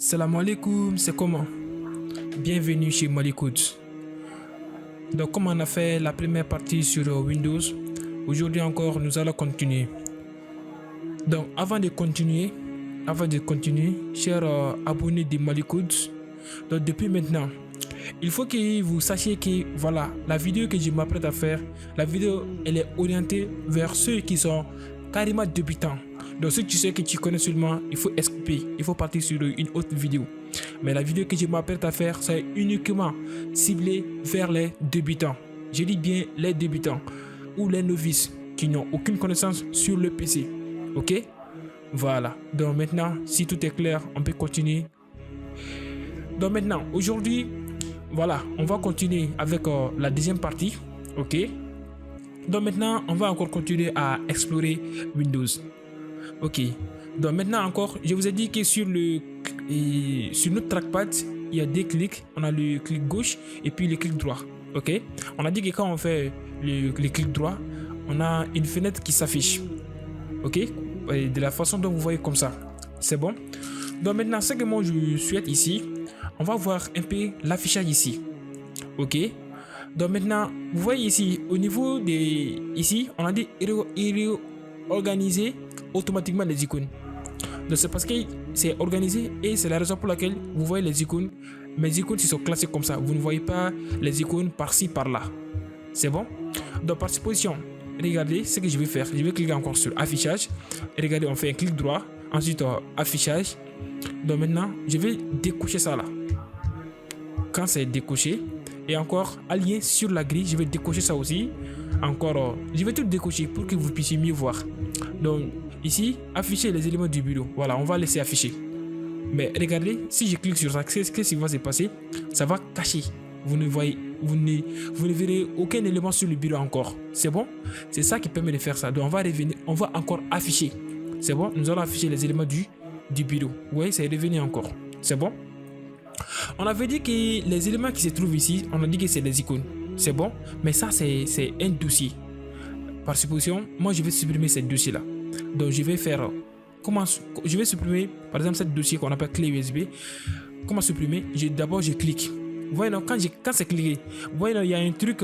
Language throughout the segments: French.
Salam alaikum, c'est comment? Bienvenue chez Malikout. Donc comme on a fait la première partie sur Windows, aujourd'hui encore nous allons continuer. Donc avant de continuer, chers abonnés de Malikout, donc depuis maintenant, il faut que vous sachiez que voilà, la vidéo que je m'apprête à faire, la vidéo elle est orientée vers ceux qui sont carrément débutants. Donc si tu sais que tu connais seulement, il faut escaper, il faut partir sur une autre vidéo. Mais la vidéo que je m'apprête à faire, c'est uniquement ciblé vers les débutants. Je dis bien les débutants ou les novices qui n'ont aucune connaissance sur le PC. Ok? Voilà. Donc maintenant, si tout est clair, on peut continuer. Donc maintenant, aujourd'hui, voilà, on va continuer avec la deuxième partie. Ok? Donc maintenant, on va encore continuer à explorer Windows. Ok, donc maintenant encore, je vous ai dit que sur notre trackpad, il y a deux clics. On a le clic gauche et puis le clic droit. Ok, on a dit que quand on fait le clic droit, on a une fenêtre qui s'affiche. Ok, et de la façon dont vous voyez comme ça. C'est bon. Donc maintenant, ce que moi je souhaite ici, on va voir un peu l'affichage ici. Ok, donc maintenant, vous voyez ici, au niveau des... Ici, on a dit organiser automatiquement les icônes. Donc c'est parce que c'est organisé et c'est la raison pour laquelle vous voyez les icônes. Mes icônes sont classées comme ça. Vous ne voyez pas les icônes par-ci par-là. C'est bon. Donc par supposition, regardez ce que je vais faire. Je vais cliquer encore sur affichage. Et regardez, on fait un clic droit. Ensuite affichage. Donc maintenant, je vais décocher ça là. Quand c'est décoché et encore allié sur la grille, je vais décocher ça aussi. Encore, je vais tout décocher pour que vous puissiez mieux voir. Donc ici, afficher les éléments du bureau. Voilà, on va laisser afficher. Mais regardez, si je clique sur ça, qu'est-ce qui va se passer? Ça va cacher. Vous ne verrez aucun élément sur le bureau encore. C'est bon? C'est ça qui permet de faire ça. Donc on va revenir, on va encore afficher. C'est bon? Nous allons afficher les éléments du bureau. Vous voyez, c'est revenu encore. C'est bon? On avait dit que les éléments qui se trouvent ici, on a dit que c'est des icônes. C'est bon? Mais ça, c'est un dossier. Par supposition, moi, je vais supprimer ce dossier-là. Donc, je vais faire... Je vais supprimer, par exemple, ce dossier qu'on appelle clé USB. Comment supprimer? D'abord, je clique. Vous voyez, donc, quand c'est cliqué, vous voyez, il y a un truc...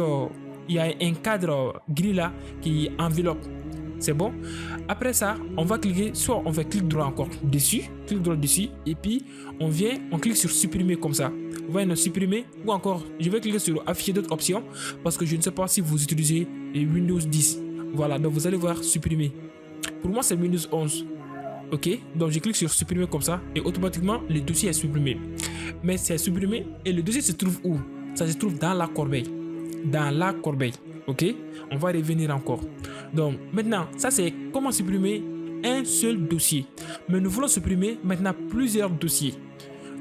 il y a un cadre gris là qui enveloppe. C'est bon? Après ça, on va cliquer, soit on fait clic droit encore dessus, clic droit dessus, et puis on clique sur supprimer comme ça. Vous voyez, supprimer, ou encore, je vais cliquer sur afficher d'autres options, parce que je ne sais pas si vous utilisez Windows 10. Voilà, donc vous allez voir supprimer. Pour moi, c'est Windows 11. Ok, donc je clique sur supprimer comme ça, et automatiquement, le dossier est supprimé. Mais c'est supprimé, et le dossier se trouve où? Ça se trouve dans la corbeille. Dans la corbeille. Ok, on va revenir encore. Donc maintenant, ça c'est comment supprimer un seul dossier. Mais nous voulons supprimer maintenant plusieurs dossiers.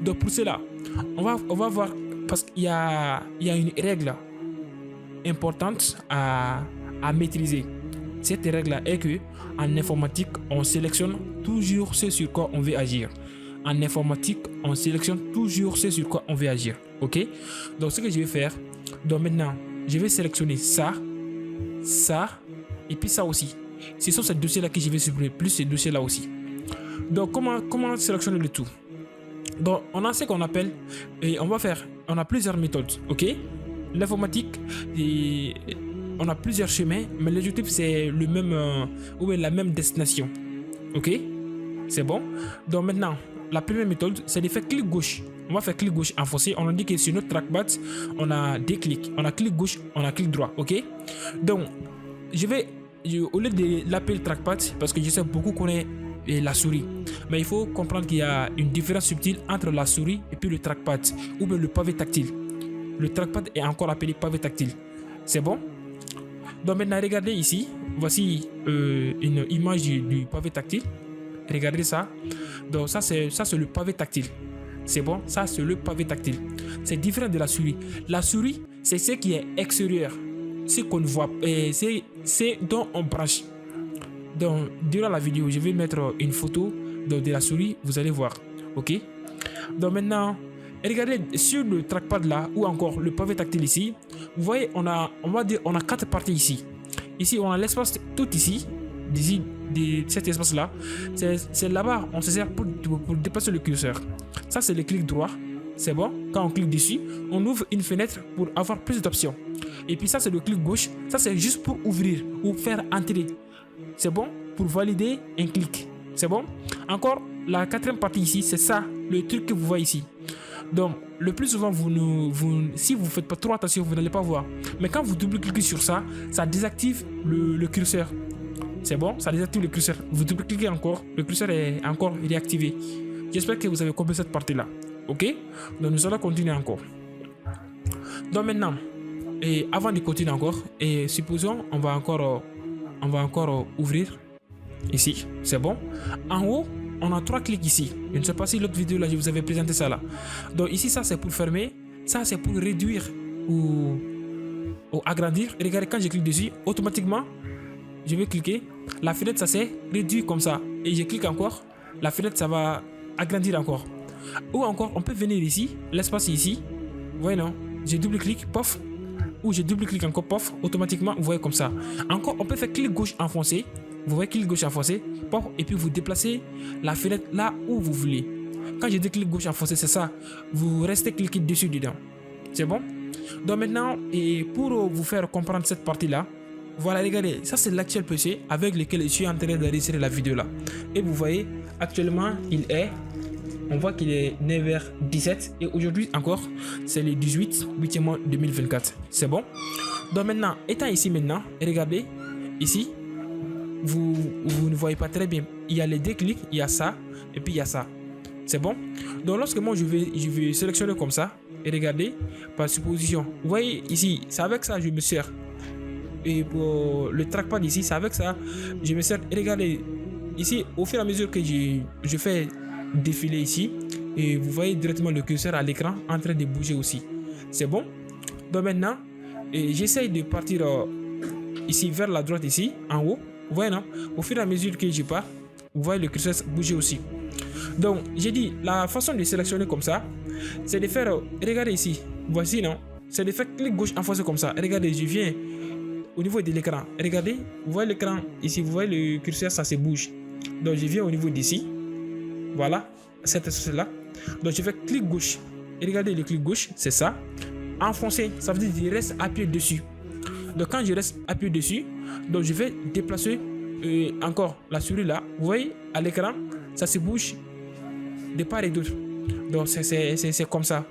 Donc pour cela, on va voir, parce qu'il y a une règle importante à maîtriser. Cette règle est que en informatique, on sélectionne toujours ce sur quoi on veut agir. En informatique, on sélectionne toujours ce sur quoi on veut agir. Ok, donc ce que je vais faire, donc maintenant, je vais sélectionner ça, et puis ça aussi. Ce sont ces dossiers-là que je vais supprimer, plus ces dossiers-là aussi. Donc, comment sélectionner le tout? Donc, on a ce qu'on appelle, et on a plusieurs méthodes, ok? L'informatique, on a plusieurs chemins, mais l'objectif c'est le même, ou la même destination, ok? C'est bon? Donc maintenant, la première méthode, c'est de faire clic gauche. On va faire clic gauche enfoncé. On a dit que sur notre trackpad, on a des clics. On a clic gauche, on a clic droit. Ok? Donc, au lieu de l'appeler trackpad, parce que je sais beaucoup connaît la souris, mais il faut comprendre qu'il y a une différence subtile entre la souris et puis le trackpad, ou bien le pavé tactile. Le trackpad est encore appelé pavé tactile. C'est bon? Donc maintenant, regardez ici. Voici une image du pavé tactile. Regardez ça. Donc ça c'est le pavé tactile. C'est bon, ça c'est le pavé tactile. C'est différent de la souris. La souris, c'est ce qui est extérieur, ce qu'on voit, c'est dont on branche. Donc durant la vidéo, je vais mettre une photo de la souris, vous allez voir. Ok. Donc maintenant, regardez sur le trackpad là, ou encore le pavé tactile ici. Vous voyez, on a 4 parties ici. Ici, on a l'espace tout ici. de cet espace-là, c'est là-bas, on se sert pour déplacer le curseur. Ça, c'est le clic droit. C'est bon. Quand on clique dessus, on ouvre une fenêtre pour avoir plus d'options. Et puis ça, c'est le clic gauche. Ça, c'est juste pour ouvrir ou faire entrer. C'est bon. Pour valider un clic. C'est bon. Encore, la quatrième partie ici, c'est ça, le truc que vous voyez ici. Donc, le plus souvent, si vous ne faites pas trop attention, vous n'allez pas voir. Mais quand vous double-cliquez sur ça, ça désactive le curseur. C'est bon, ça désactive le curseur. Vous double-cliquez encore, le curseur est encore réactivé. J'espère que vous avez compris cette partie-là. Ok? Donc, nous allons continuer encore. Donc, maintenant, et avant de continuer encore, et supposons, on va encore ouvrir ici. C'est bon? En haut, on a 3 clics ici. Je ne sais pas si l'autre vidéo là, je vous avais présenté ça là. Donc ici, ça c'est pour fermer. Ça c'est pour réduire ou agrandir. Et regardez, quand je clique dessus, automatiquement, je vais cliquer. La fenêtre, ça s'est réduit comme ça. Et je clique encore. La fenêtre, ça va agrandir encore. Ou encore, on peut venir ici. L'espace ici. Vous voyez non? Je double-clique, pof. Ou je double-clique encore, pof. Automatiquement, vous voyez comme ça. Encore, on peut faire clic gauche enfoncé. Vous voyez clic gauche enfoncé, pop, et puis vous déplacez la fenêtre là où vous voulez. Quand je dis clic gauche enfoncé, c'est ça. Vous restez cliqué dessus dedans. C'est bon? Donc maintenant, et pour vous faire comprendre cette partie-là, voilà, regardez, ça c'est l'actuel PC avec lequel je suis en train d'enregistrer la vidéo là. Et vous voyez, actuellement, on voit qu'il est 9h17 et aujourd'hui encore, c'est le 8e mois 2024. C'est bon? Donc maintenant, étant ici maintenant, regardez, ici, vous ne voyez pas très bien. Il y a les deux clics, il y a ça et puis il y a ça. C'est bon? Donc lorsque moi je vais sélectionner comme ça et regardez par supposition. Vous voyez ici, c'est avec ça que je me sers. Et pour le trackpad ici, c'est avec ça je me sers. Et regardez ici, au fur et à mesure que je fais défiler ici, et vous voyez directement le curseur à l'écran en train de bouger aussi. C'est bon? Donc maintenant, j'essaye de partir ici vers la droite ici, en haut. Vous voyez non? Au fur et à mesure que je pars, vous voyez le curseur bouger aussi. Donc j'ai dit la façon de sélectionner comme ça, c'est de faire, regardez ici, voici non, c'est de faire clic gauche enfoncé comme ça. Regardez, je viens au niveau de l'écran. Regardez, vous voyez l'écran ici, vous voyez le curseur, ça se bouge. Donc je viens au niveau d'ici, voilà, cette là. Donc je fais clic gauche. Et regardez le clic gauche, c'est ça. Enfoncer, ça veut dire que je reste appuyé dessus. Donc quand je reste appuyé dessus, donc je vais déplacer encore la souris là. Vous voyez à l'écran, ça se bouge de part et d'autre. Donc c'est comme ça.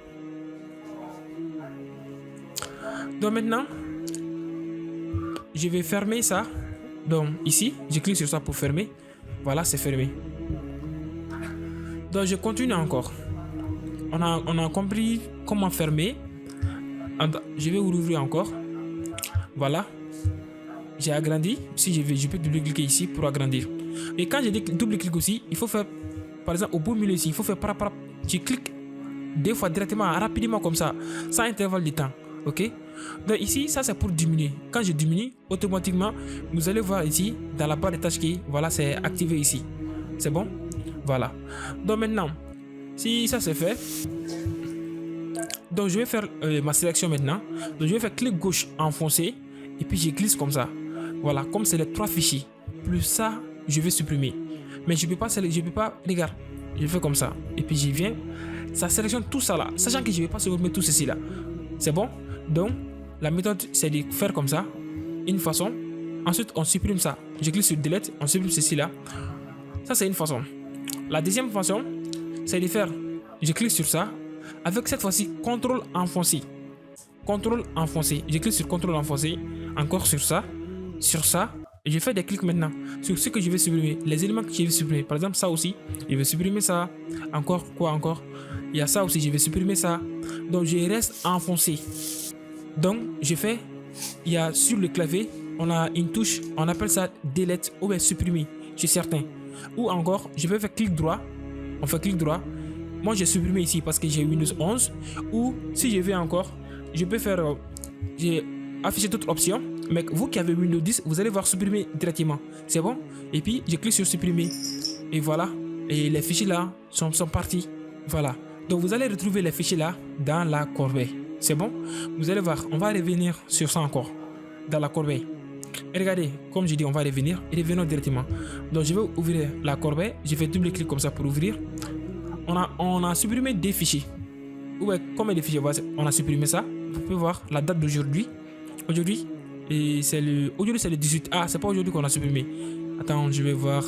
Donc maintenant, je vais fermer ça. Donc ici, je clique sur ça pour fermer. Voilà, c'est fermé. Donc je continue encore. On a compris comment fermer. Je vais ouvrir encore. Voilà, j'ai agrandi. Si je peux double-cliquer ici pour agrandir. Et quand je dis double-clic aussi, il faut faire, par exemple, au bout milieu ici, il faut faire je clique 2 fois directement, rapidement comme ça, sans intervalle de temps. Ok? Donc ici, ça c'est pour diminuer. Quand je diminue, automatiquement, vous allez voir ici, dans la barre de tâches qui, voilà, c'est activé ici. C'est bon? Voilà. Donc maintenant, si ça c'est fait, donc je vais faire ma sélection maintenant. Donc je vais faire clic gauche enfoncé et puis je glisse comme ça. Voilà, comme c'est les 3 fichiers. Plus ça, je vais supprimer. Mais je peux pas, regarde, je fais comme ça et puis je viens, ça sélectionne tout ça là, sachant que je vais pas supprimer tout ceci là. C'est bon? Donc la méthode c'est de faire comme ça, une façon. Ensuite on supprime ça. Je clique sur delete, on supprime ceci là. Ça c'est une façon. La deuxième façon, c'est de faire, je clique sur ça. Avec cette fois-ci, contrôle enfoncé. Contrôle enfoncé. Je clique sur contrôle enfoncé. Encore sur ça. Sur ça. Et je fais des clics maintenant. Sur ce que je vais supprimer. Les éléments que je vais supprimer. Par exemple, ça aussi. Je vais supprimer ça. Encore. Quoi encore? Il y a ça aussi. Je vais supprimer ça. Donc, je reste enfoncé. Donc, je fais. Il y a sur le clavier. On a une touche. On appelle ça delete ou bien supprimer. Je suis certain. Ou encore, je vais faire clic droit. On fait clic droit. Moi, j'ai supprimé ici parce que j'ai Windows 11. Ou si je vais encore, je peux faire... j'ai affiché toute option. Mais vous qui avez Windows 10, vous allez voir supprimer directement. C'est bon? Et puis, je clique sur supprimer. Et voilà. Et les fichiers là sont partis. Voilà. Donc, vous allez retrouver les fichiers là dans la corbeille. C'est bon? Vous allez voir. On va revenir sur ça encore. Dans la corbeille. Et regardez, comme j'ai dit, on va revenir et revenons directement. Donc je vais ouvrir la corbeille, je fais double clic comme ça pour ouvrir. On a supprimé des fichiers. Ouais, combien de fichiers? On a supprimé ça. Vous pouvez voir la date d'aujourd'hui. Aujourd'hui, c'est le 18. Ah, c'est pas aujourd'hui qu'on a supprimé. Attends, je vais voir.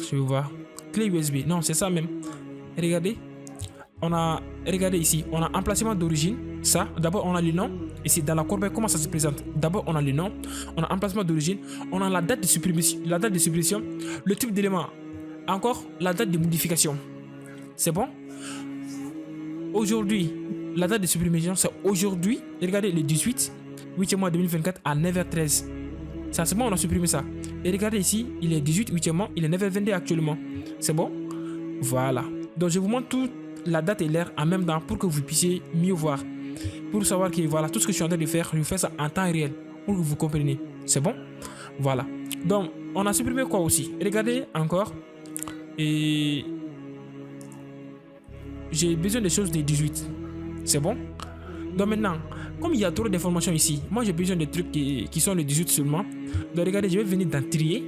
Clé USB. Non, c'est ça même. Regardez. Regardez ici, on a emplacement d'origine. Ça, d'abord on a le nom. Ici dans la corbeille, comment ça se présente? D'abord on a le nom, on a emplacement d'origine, on a la date de suppression, le type d'élément, encore la date de modification. C'est bon? Aujourd'hui, la date de suppression c'est aujourd'hui. Regardez le 18 8e mois 2024 à 9h13. Ça c'est bon, on a supprimé ça. Et regardez ici, il est 18 8e mois, il est 9h22 actuellement. C'est bon? Voilà. Donc je vous montre toute la date et l'heure en même temps pour que vous puissiez mieux voir. Pour savoir que voilà, tout ce que je suis en train de faire, je fais ça en temps réel pour que vous compreniez. C'est bon? Voilà. Donc, on a supprimé quoi aussi? Regardez encore. Et j'ai besoin des choses des 18. C'est bon? Donc maintenant, comme il y a trop d'informations ici, moi j'ai besoin de trucs qui sont les 18 seulement. Donc regardez, je vais venir dans trier.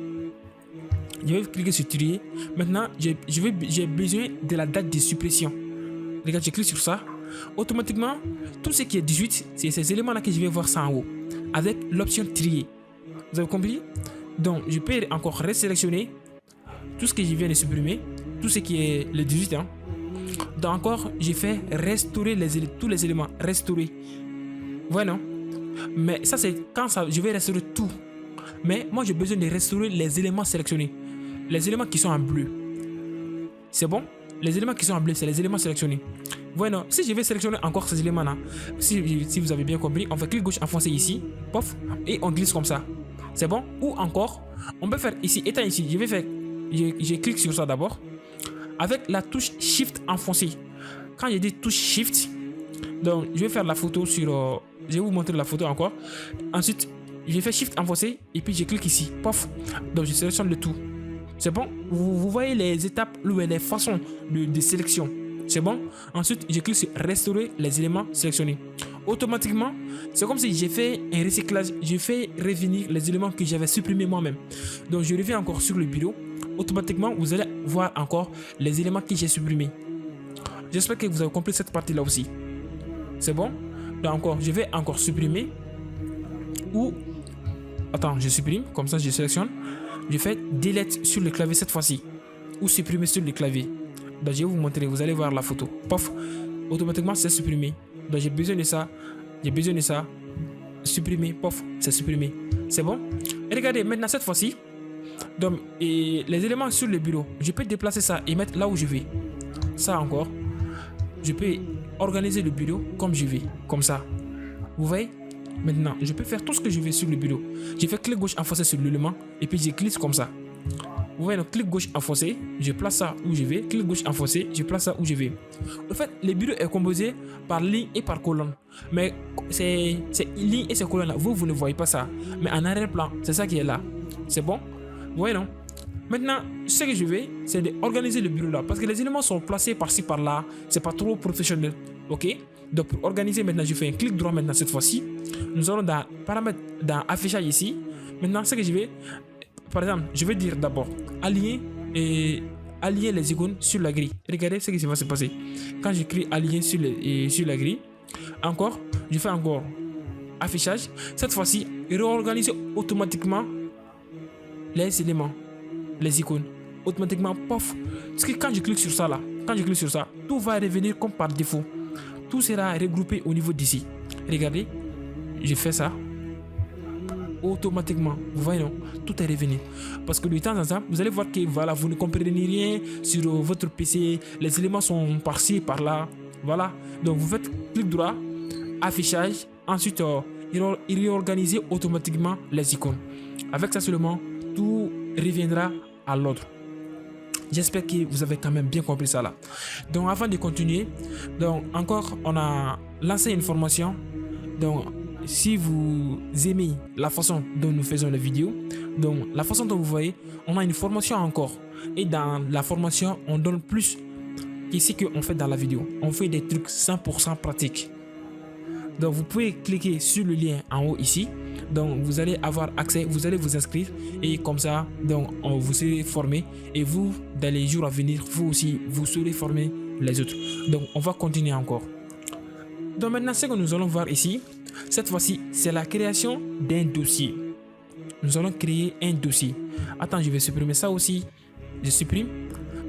Je vais cliquer sur trier. Maintenant, j'ai besoin de la date de suppression. Regardez, je clique sur ça. Automatiquement, tout ce qui est 18, c'est ces éléments-là que je vais voir ça en haut. Avec l'option trier. Vous avez compris? Donc, je peux encore resélectionner tout ce que je viens de supprimer. Tout ce qui est le 18. Hein. Donc encore, j'ai fait restaurer tous les éléments. Restaurer. Voilà. Mais ça, c'est quand ça, je vais restaurer tout. Mais moi, j'ai besoin de restaurer les éléments sélectionnés. Les éléments qui sont en bleu. C'est bon? Les éléments qui sont en bleu, c'est les éléments sélectionnés. Voilà. Si je vais sélectionner encore ces éléments-là, si vous avez bien compris, on fait clic gauche enfoncé ici. Pof. Et on glisse comme ça. C'est bon? Ou encore, on peut faire ici, étant ici, je clique sur ça d'abord. Avec la touche Shift enfoncée. Quand je dis touche Shift, donc je vais faire la photo sur... je vais vous montrer la photo encore. Ensuite, je fais Shift enfoncé et puis je clique ici. Pof. Donc je sélectionne le tout. C'est bon? Vous voyez les étapes, les façons de sélection. C'est bon? Ensuite, je clique sur Restaurer les éléments sélectionnés. Automatiquement, c'est comme si j'ai fait un recyclage. Je fais revenir les éléments que j'avais supprimés moi-même. Donc je reviens encore sur le bureau. Automatiquement, vous allez voir encore les éléments que j'ai supprimés. J'espère que vous avez compris cette partie-là aussi. C'est bon? Donc encore, je vais encore supprimer. Ou... attends, je supprime. Comme ça, je sélectionne. Je fais Delete sur le clavier cette fois-ci. Ou supprimer sur le clavier. Donc je vais vous montrer. Vous allez voir la photo. Pof. Automatiquement, c'est supprimé. Donc j'ai besoin de ça. J'ai besoin de ça. Supprimer. Pof. C'est supprimé. C'est bon? Et regardez, maintenant cette fois-ci. Donc, et les éléments sur le bureau, je peux déplacer ça et mettre là où je vais. Ça encore. Je peux organiser le bureau comme je vais. Comme ça. Vous voyez? Maintenant, je peux faire tout ce que je veux sur le bureau. Je fais clic gauche enfoncé sur l'élément et puis je glisse comme ça. Vous voyez, donc clic gauche enfoncé, je place ça où je vais. Clic gauche enfoncé, je place ça où je vais. En fait, le bureau est composé par ligne et par colonne. Mais c'est ligne et ces colonnes-là, vous ne voyez pas ça. Mais en arrière-plan, c'est ça qui est là. C'est bon? Vous voyez, non? Maintenant, ce que je vais, c'est d'organiser le bureau là. Parce que les éléments sont placés par-ci, par-là. C'est pas trop professionnel. Ok? Donc, pour organiser, maintenant, je fais un clic droit maintenant cette fois-ci. Nous allons dans paramètres, dans affichage ici. Maintenant, ce que je vais, par exemple, je vais dire d'abord aligner les icônes sur la grille. Regardez ce qui va se passer. Quand j'écris aligner sur la grille, encore, je fais encore affichage. Cette fois-ci, réorganiser automatiquement les éléments, les icônes. Automatiquement, pof. Parce que quand je clique sur ça là, tout va revenir comme par défaut. Tout sera regroupé au niveau d'ici. Regardez, je fais ça. Automatiquement, vous voyez non, tout est revenu. Parce que de temps en temps, vous allez voir que voilà, vous ne comprenez rien sur votre PC. Les éléments sont par-ci, par-là. Voilà. Donc vous faites clic droit, affichage. Ensuite, il réorganise automatiquement les icônes. Avec ça seulement, tout reviendra à l'ordre. J'espère que vous avez quand même bien compris ça là. Donc avant de continuer, donc encore on a lancé une formation. Donc si vous aimez la façon dont nous faisons les vidéos, donc la façon dont vous voyez, on a une formation encore. Et dans la formation, on donne plus que ce qu'on fait dans la vidéo. On fait des trucs 100% pratiques. Donc vous pouvez cliquer sur le lien en haut ici. Donc vous allez avoir accès, vous allez vous inscrire et comme ça, donc vous serez formé et vous, dans les jours à venir, vous aussi, vous serez formé les autres. Donc on va continuer encore. Donc maintenant, ce que nous allons voir ici, cette fois-ci, c'est la création d'un dossier. Nous allons créer un dossier. Attends, je vais supprimer ça aussi. Je supprime.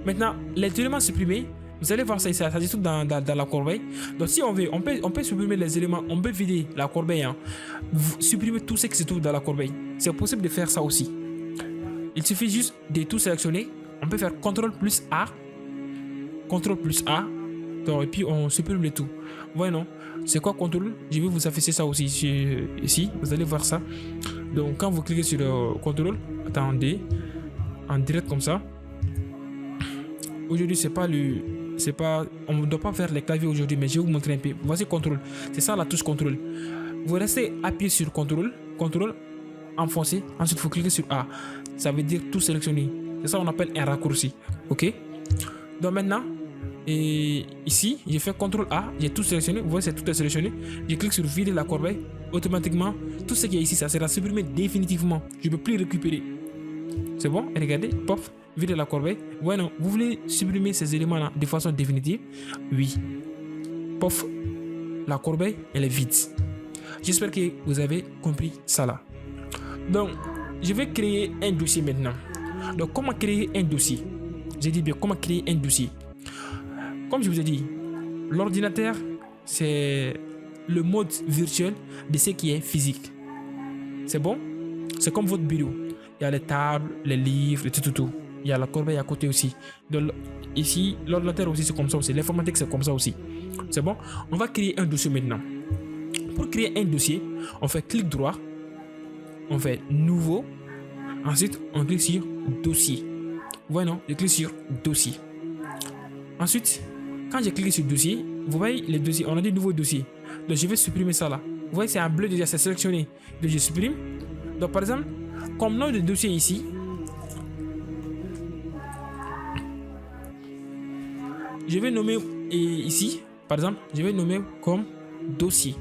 Maintenant, les éléments supprimés, vous allez voir ça ici, ça se trouve dans la corbeille. Donc si on veut, on peut supprimer les éléments, on peut vider la corbeille. Supprimer tout ce qui se trouve dans la corbeille. C'est possible de faire ça aussi. Il suffit juste de tout sélectionner. On peut faire CTRL plus A. CTRL plus A. Donc, et puis on supprime le tout. Voyez non? C'est quoi CTRL? Je vais vous afficher ça aussi ici. Vous allez voir ça. Donc quand vous cliquez sur le CTRL, attendez, en direct comme ça. Aujourd'hui on ne doit pas faire les claviers aujourd'hui, mais je vais vous montrer un peu. Voici CTRL. C'est ça la touche CTRL. Vous restez appuyé sur CTRL, enfoncé. Ensuite vous cliquez sur A. Ça veut dire tout sélectionner. C'est ça qu'on appelle un raccourci. Ok. Donc maintenant. Et ici, j'ai fait CTRL A, j'ai tout sélectionné. Vous voyez, c'est tout est sélectionné. Je clique sur vider la corbeille. Automatiquement, tout ce qui est ici, ça sera supprimé définitivement. Je ne peux plus récupérer. C'est bon? Et regardez, pop, vider la corbeille. Ouais, non, vous voulez supprimer ces éléments-là de façon définitive? Oui. Pof, la corbeille, elle est vide. J'espère que vous avez compris ça là. Donc, je vais créer un dossier maintenant. Donc, comment créer un dossier? J'ai dit bien, comment créer un dossier? Comme je vous ai dit, l'ordinateur, c'est le mode virtuel de ce qui est physique. C'est bon? C'est comme votre bureau. Il y a les tables, les livres, et tout. Il y a la corbeille à côté aussi. Donc, ici, l'ordinateur aussi, c'est comme ça aussi. L'informatique, c'est comme ça aussi. C'est bon? On va créer un dossier maintenant. Pour créer un dossier, on fait clic droit. On fait nouveau. Ensuite, on clique sur dossier. Voilà, non? Je clique sur dossier. Ensuite, quand j'ai cliqué sur dossier, vous voyez les dossiers, on a dit nouveau dossier. Donc je vais supprimer ça là. Vous voyez, c'est en bleu déjà, c'est sélectionné. Donc je supprime. Donc par exemple, comme nom de dossier ici, je vais nommer ici, par exemple, je vais nommer comme dossier.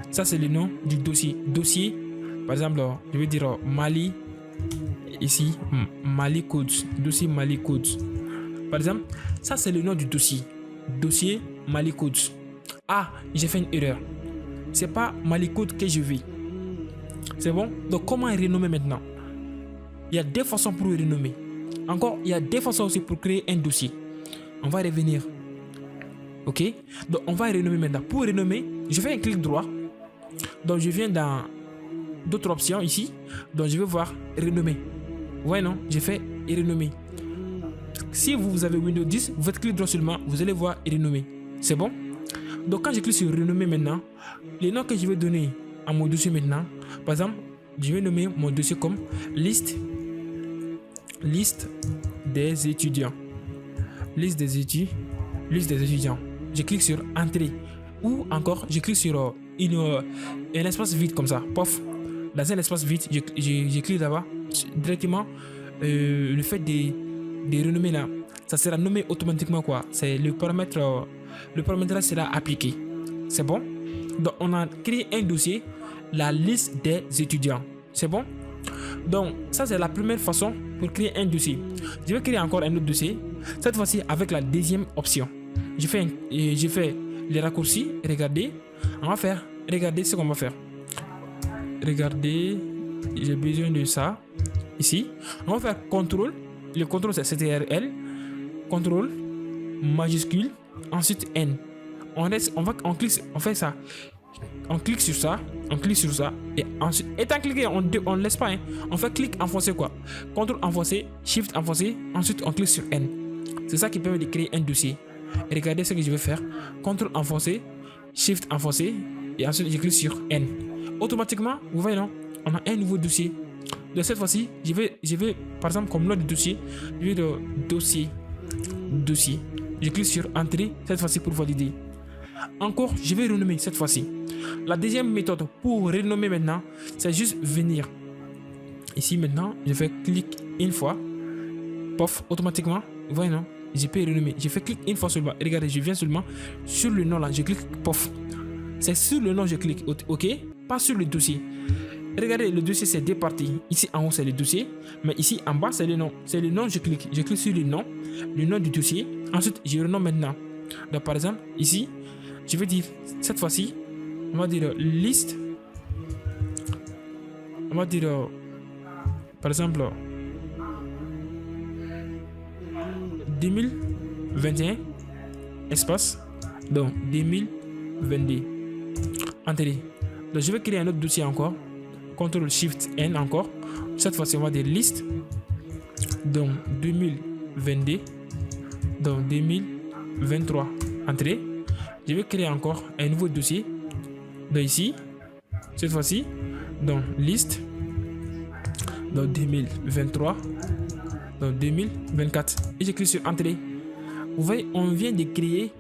Ça c'est le nom du dossier. Dossier, par exemple, je vais dire Mali, ici, Mali Codes. Dossier Mali Codes. Par exemple, ça c'est le nom du dossier. Dossier Mali Codes. Ah, j'ai fait une erreur. C'est pas Mali Codes que je veux. C'est bon? Donc comment renommer maintenant? Il y a deux façons pour renommer. Encore, il y a deux façons aussi pour créer un dossier. On va revenir. Ok? Donc on va renommer maintenant. Pour renommer, je fais un clic droit. Donc je viens dans d'autres options ici. Donc je vais voir renommer. Ouais non, j'ai fait renommer. Si vous avez Windows 10, vous faites clic droit seulement, vous allez voir renommer. C'est bon? Donc quand je clique sur renommer maintenant, les noms que je vais donner à mon dossier maintenant, par exemple, je vais nommer mon dossier comme liste des étudiants. Liste des étudiants. Je clique sur entrée ou encore je clique sur un espace vide comme ça. Pof. Dans un espace vide, je clique là-bas directement. Le fait de renommer là, ça sera nommé automatiquement quoi. C'est le paramétrage sera appliqué. C'est bon? Donc on a créé un dossier, la liste des étudiants. C'est bon? Donc ça c'est la première façon pour créer un dossier. Je vais créer encore un autre dossier. Cette fois-ci avec la deuxième option. Je fais les raccourcis. Regardez. Regardez ce qu'on va faire. Regardez. J'ai besoin de ça. Ici. On va faire CTRL. Le CTRL c'est CTRL. CTRL majuscule. Ensuite N. On fait ça. On clique sur ça. Et ensuite, étant cliqué, on ne laisse pas. Hein. On fait clic enfoncé quoi. CTRL enfoncé, Shift enfoncé. Ensuite, on clique sur N. C'est ça qui permet de créer un dossier. Et regardez ce que je vais faire. CTRL enfoncé, Shift enfoncé. Et ensuite, je clique sur N. Automatiquement, vous voyez non, on a un nouveau dossier. De cette fois-ci, je vais par exemple comme nom de dossier, je vais de dossier. Je clique sur Entrée cette fois-ci pour valider. Encore, je vais renommer cette fois-ci. La deuxième méthode pour renommer maintenant, c'est juste venir. Ici maintenant, je fais clic une fois. Pof, automatiquement, vous voyez non, je peux renommer. Je fais clic une fois seulement. Regardez, je viens seulement sur le nom là, je clique pof. C'est sur le nom que je clique, ok? Pas sur le dossier. Regardez, le dossier, c'est deux parties. Ici, en haut, c'est le dossier. Mais ici, en bas, c'est le nom. C'est le nom, je clique. Je clique sur le nom du dossier. Ensuite, je renomme maintenant. Donc, par exemple, ici, je vais dire, cette fois-ci, on va dire liste. On va dire, par exemple, 2021, espace, donc 2022. Entrée. Donc, je vais créer un autre dossier encore. CTRL-SHIFT-N encore. Cette fois-ci, on va dire liste. Donc 2022. Donc 2023. Entrée. Je vais créer encore un nouveau dossier. Donc ici, cette fois-ci, donc liste. Donc 2023. Donc 2024. Et je clique sur entrée. Vous voyez, on vient de créer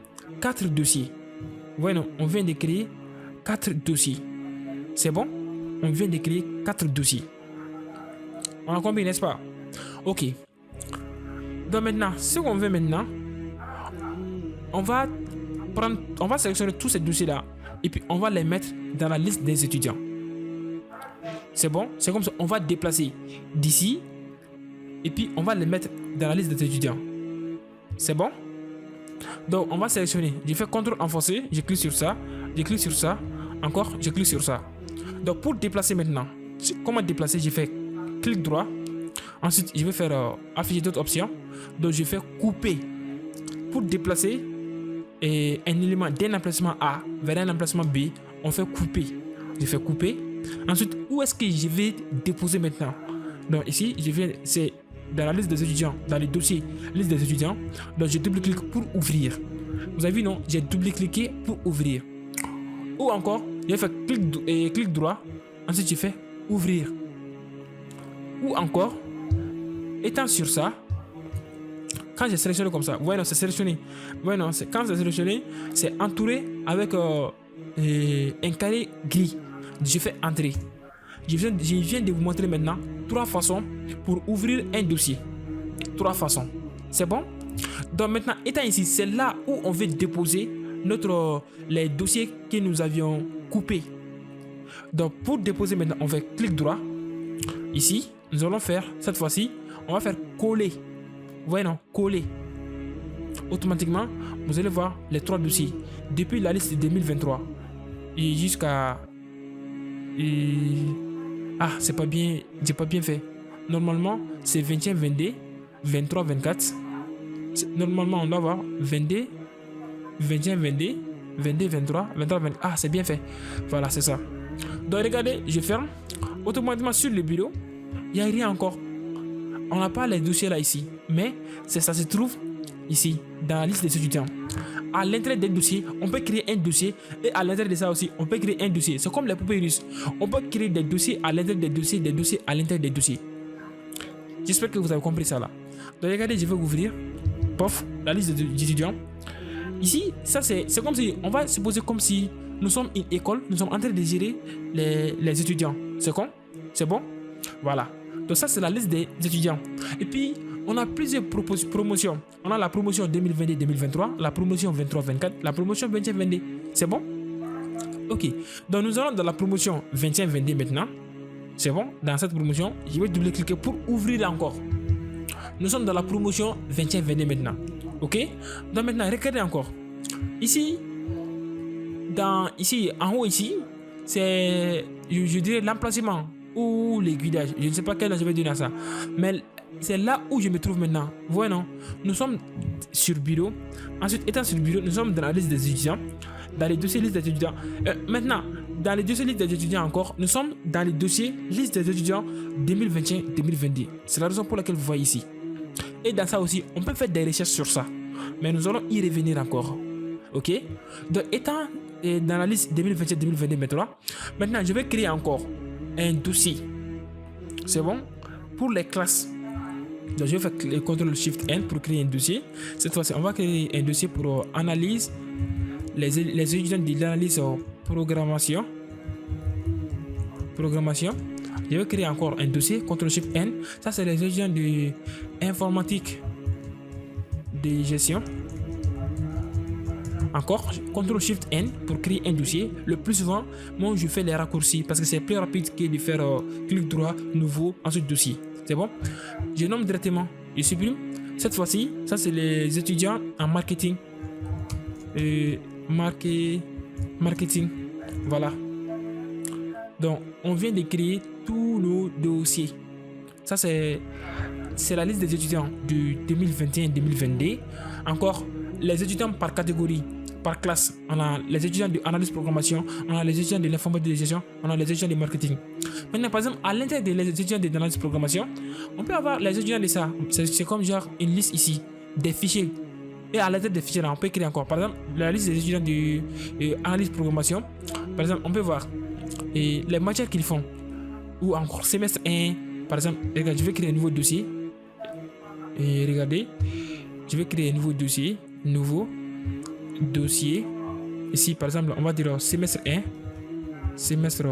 4 dossiers. Vous voyez, non, on vient de créer 4 dossiers. C'est bon? On vient de créer 4 dossiers. On a compris, n'est-ce pas? Ok. Donc maintenant, ce qu'on veut maintenant, on va sélectionner tous ces dossiers-là et puis on va les mettre dans la liste des étudiants. C'est bon? C'est comme ça. On va déplacer d'ici et puis on va les mettre dans la liste des étudiants. C'est bon? Donc on va sélectionner. Je fais CTRL renforcer, je clique sur ça, je clique sur ça, encore, je clique sur ça. Donc pour déplacer maintenant, comment déplacer? Je fais clic droit. Ensuite, je vais faire afficher d'autres options. Donc je fais couper. Pour déplacer un élément d'un emplacement A vers un emplacement B, on fait couper. Je fais couper. Ensuite, où est-ce que je vais déposer maintenant? Donc ici, c'est dans la liste des étudiants, dans le dossier liste des étudiants. Donc je double-clique pour ouvrir. Vous avez vu, non? J'ai double-cliqué pour ouvrir. Ou encore, je fais clic droit. Ensuite, je fais ouvrir. Ou encore, étant sur ça, quand j'ai sélectionné comme ça, vous voyez, c'est sélectionné. Vous voyez, quand c'est sélectionné, c'est entouré avec un carré gris. Je fais entrer. Je viens de vous montrer maintenant 3 façons pour ouvrir un dossier. 3 façons. C'est bon? Donc maintenant, étant ici, c'est là où on veut déposer les dossiers que nous avions coupés. Donc pour déposer maintenant, on fait clic droit. Ici, nous allons faire, cette fois-ci, on va faire coller. Vous voyez, non? Coller. Automatiquement, vous allez voir les 3 dossiers. Depuis la liste de 2023 et jusqu'à... Ah, c'est pas bien, j'ai pas bien fait. Normalement, c'est 21, 22, 23, 24. Normalement, on doit avoir 22, 21, 22, 22, 23, 23, 24. Ah, c'est bien fait. Voilà, c'est ça. Donc, regardez, je ferme. Automatiquement, sur le bureau, il n'y a rien encore. On n'a pas les dossiers là ici. Mais ça se trouve ici, dans la liste des étudiants. À l'intérieur des dossiers, on peut créer un dossier. Et à l'intérieur de ça aussi, on peut créer un dossier. C'est comme les poupées russes. On peut créer des dossiers à l'intérieur des dossiers, des dossiers à l'intérieur des dossiers. J'espère que vous avez compris ça là. Donc regardez, je vais ouvrir. Pof, la liste des étudiants. Ici, ça c'est comme si, on va se poser comme si nous sommes une école. Nous sommes en train de gérer les étudiants. C'est con? C'est bon? Voilà. Donc ça c'est la liste des étudiants. Et puis, on a plusieurs promotions. On a la promotion 2022-2023, la promotion 23-24, la promotion 21-22. C'est bon? Ok. Donc nous allons dans la promotion 21-22 maintenant. C'est bon? Dans cette promotion, je vais double-cliquer pour ouvrir encore. Nous sommes dans la promotion 21-22 maintenant. Ok? Donc maintenant, regardez encore. Ici, en haut ici, c'est, je dirais, l'emplacement ou les guidages. Je ne sais pas quel nom je vais donner à ça. Mais c'est là où je me trouve maintenant. Vous voyez, non? Nous sommes sur bureau. Ensuite, étant sur le bureau, nous sommes dans la liste des étudiants. Dans les dossiers liste des étudiants. Maintenant, dans les dossiers liste des étudiants encore, nous sommes dans les dossiers liste des étudiants 2021-2022. C'est la raison pour laquelle vous voyez ici. Et dans ça aussi, on peut faire des recherches sur ça. Mais nous allons y revenir encore. Ok? Donc, étant dans la liste 2021-2022 maintenant, je vais créer encore un dossier. C'est bon? Pour les classes. Donc je vais faire CTRL-SHIFT-N pour créer un dossier. Cette fois-ci, on va créer un dossier pour analyse les étudiants de l'analyse programmation. Je vais créer encore un dossier, CTRL-SHIFT-N. Ça, c'est les étudiants de informatique de gestion. Encore, CTRL SHIFT N pour créer un dossier. Le plus souvent, moi je fais les raccourcis parce que c'est plus rapide que de faire clic droit, nouveau, ensuite dossier. C'est bon? Je nomme directement, je supprime. Cette fois-ci, ça c'est les étudiants en marketing. Marketing. Voilà. Donc, on vient de créer tous nos dossiers. Ça c'est la liste des étudiants du 2021-2022. Encore, les étudiants par catégorie, par classe. On a les étudiants de analyse programmation, on a les étudiants de l'informatisation, on a les étudiants de marketing. Maintenant, par exemple, à l'intérieur des étudiants de l'analyse programmation, on peut avoir les étudiants de ça. C'est comme genre une liste ici, des fichiers. Et à l'intérieur des fichiers, là, on peut créer encore. Par exemple, la liste des étudiants de analyse programmation. Par exemple, on peut voir les matières qu'ils font. Ou encore semestre 1. Par exemple, regarde, je vais créer un nouveau dossier. Et regardez, je vais créer un nouveau dossier. Ici, par exemple, on va dire semestre 1. Semestre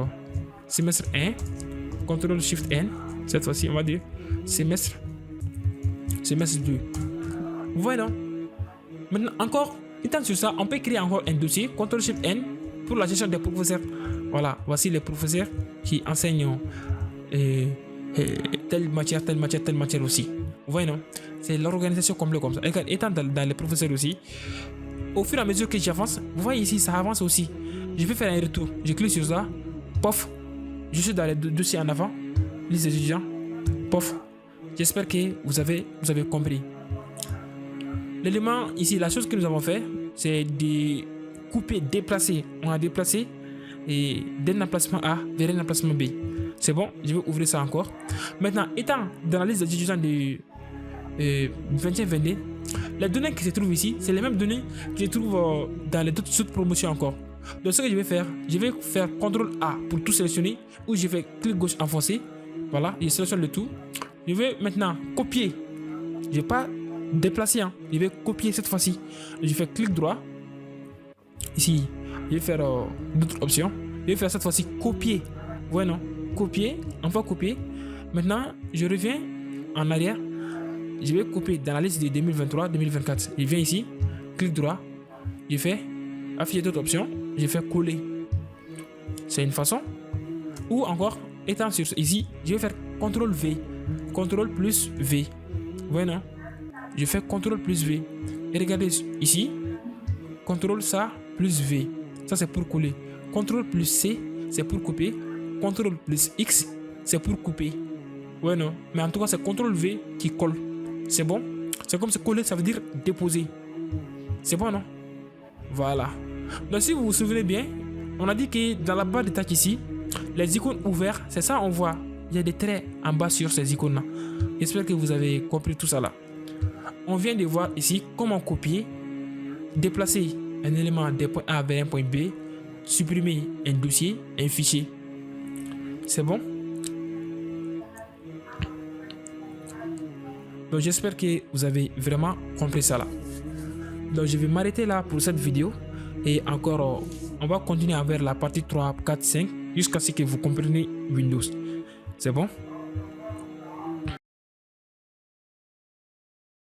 1. CTRL SHIFT N. Cette fois-ci, on va dire semestre 2. Vous voyez, non? Maintenant, encore, étant sur ça, on peut créer encore un dossier. CTRL SHIFT N pour la gestion des professeurs. Voilà, voici les professeurs qui enseignent telle matière aussi. Vous voyez, non? C'est l'organisation complète comme ça. Et étant dans les professeurs aussi, au fur et à mesure que j'avance, vous voyez ici, ça avance aussi. Je vais faire un retour. Je clique sur ça. Pof. Je suis dans les dossiers en avant. Liste des étudiants. Pof. J'espère que vous avez compris. L'élément ici, la chose que nous avons fait, c'est de couper, déplacer. On a déplacé et d'un emplacement A vers un emplacement B. C'est bon, je vais ouvrir ça encore. Maintenant, étant dans la liste des étudiants de 21-22, les données qui se trouvent ici, c'est les mêmes données que je trouve dans les autres promotions encore. Donc ce que je vais faire CTRL A pour tout sélectionner, ou je fais clic gauche enfoncé. Voilà, je sélectionne le tout. Je vais maintenant copier. Je ne vais pas déplacer, hein. Je vais copier cette fois-ci. Je fais clic droit. Ici, je vais faire d'autres options. Je vais faire cette fois-ci copier. Voilà, non? Copier, enfin copier. Maintenant, je reviens en arrière. Je vais copier dans la liste de 2023-2024. Je viens ici, clic droit. Je fais afficher d'autres options. Je fais coller. C'est une façon. Ou encore, étant sur ici, je vais faire CTRL V. CTRL plus V. Vous voyez, non? Je fais CTRL plus V. Et regardez ici. CTRL ça plus V. Ça, c'est pour coller. CTRL plus C, c'est pour couper. CTRL plus X, c'est pour couper. Ouais, non? Mais en tout cas, c'est CTRL V qui colle. C'est bon? C'est comme se coller, ça veut dire déposer. C'est bon, non? Voilà. Donc, si vous vous souvenez bien, on a dit que dans la barre de tâches ici, les icônes ouvertes, c'est ça, on voit. Il y a des traits en bas sur ces icônes-là. J'espère que vous avez compris tout ça là. On vient de voir ici comment copier, déplacer un élément des points A vers un point B, supprimer un dossier, un fichier. C'est bon? Donc j'espère que vous avez vraiment compris ça là. Donc je vais m'arrêter là pour cette vidéo. Et encore, on va continuer vers la partie 3, 4, 5 jusqu'à ce que vous compreniez Windows. C'est bon?